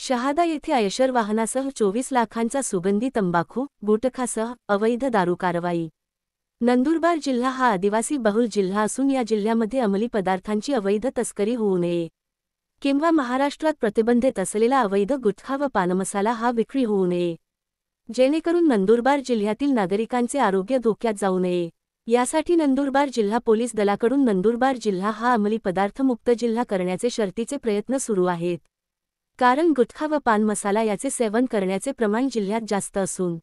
शहादा येथे आयशर वाहनासह 24 लाखांचा सुगंधी तंबाखू, गुटखासह अवैध दारू कारवाई। नंदुरबार जिल्हा हा आदिवासी बहुल जिल्हा असून या जिल्ह्यामध्ये अंमली पदार्थांची अवैध तस्करी होऊ नये किंवा महाराष्ट्रात प्रतिबंधित असलेला अवैध गुटखा व पानमसाला हा विक्री होऊ नये, जेणेकरून नंदुरबार जिल्ह्यातील नागरिकांचे आरोग्य धोक्यात जाऊ नये, यासाठी नंदुरबार जिल्हा पोलीस दलाकडून नंदुरबार जिल्हा हा अंमली पदार्थ मुक्त जिल्हा करण्याचे शर्थीचे प्रयत्न सुरू आहेत। कारण गुटखा व पान मसाला याचे सेवन करण्याचे प्रमाण जिल्ह्यात जास्त असून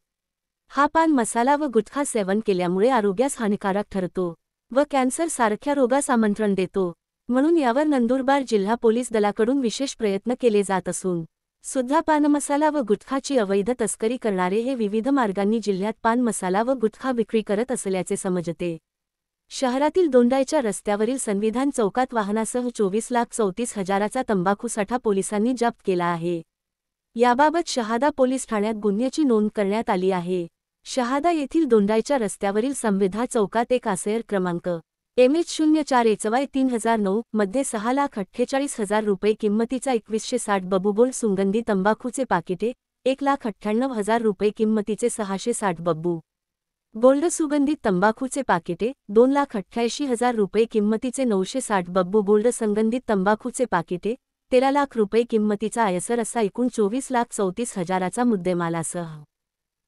हा पान मसाला व गुटखा सेवन केल्यामुळे आरोग्यास हानिकारक ठरतो व कॅन्सर सारख्या रोगास आमंत्रण देतो, म्हणून यावर नंदुरबार जिल्हा पोलीस दलाकडून विशेष प्रयत्न केले जात असून सुद्धा पान मसाला व गुटखाची अवैध तस्करी करणारे हे विविध मार्गांनी जिल्ह्यात पान मसाला व गुटखा विक्री करत असल्याचे समजते। शहरातील दोंडाईच्या रस्त्यावरील संविधान चौकात वाहनासह 24,34,000चा तंबाखू साठा पोलिसांनी जप्त केला आहे। याबाबत शहादा पोलीस ठाण्यात गुन्ह्याची नोंद करण्यात आली आहे। शहादा येथील दोंडाईच्या रस्त्यावरील संविधान चौकात एक आसयर क्रमांक MH04HY3009 मध्ये 6,48,000 रुपये किंमतीचा 2160 बब्बू सुगंधी तंबाखूचे पाकिटे, 1,98,000 रुपये किंमतीचे 660 बब्बू गोल्ड सुगंधित तंबाखूचे पाकिटे, 2,88,000 रुपये किंमतीचे 960 बब्बू गोल्ड सुगंधित तंबाखूचे पाकिटे, 13 लाख रुपये किंमतीचा आयसर असा एकूण 24,34,000चा मुद्देमालासह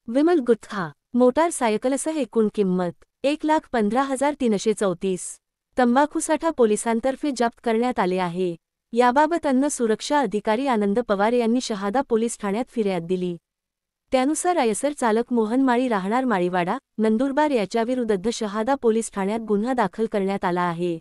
विमल गुटखा मोटारसायकलसह एकूण किंमत 1,15,334 तंबाखूसाठा पोलिसांतर्फे जप्त करण्यात आले आहे। याबाबत अन्न सुरक्षा अधिकारी आनंद पवार यांनी शहादा पोलीस ठाण्यात फिर्याद दिली। त्यानुसार आयसर चालक मोहन माळी राहणार माळीवाडा, नंदुरबार याच्याविरुद्ध शहादा पोलीस ठाण्यात गुन्हा दाखल करण्यात आला आहे।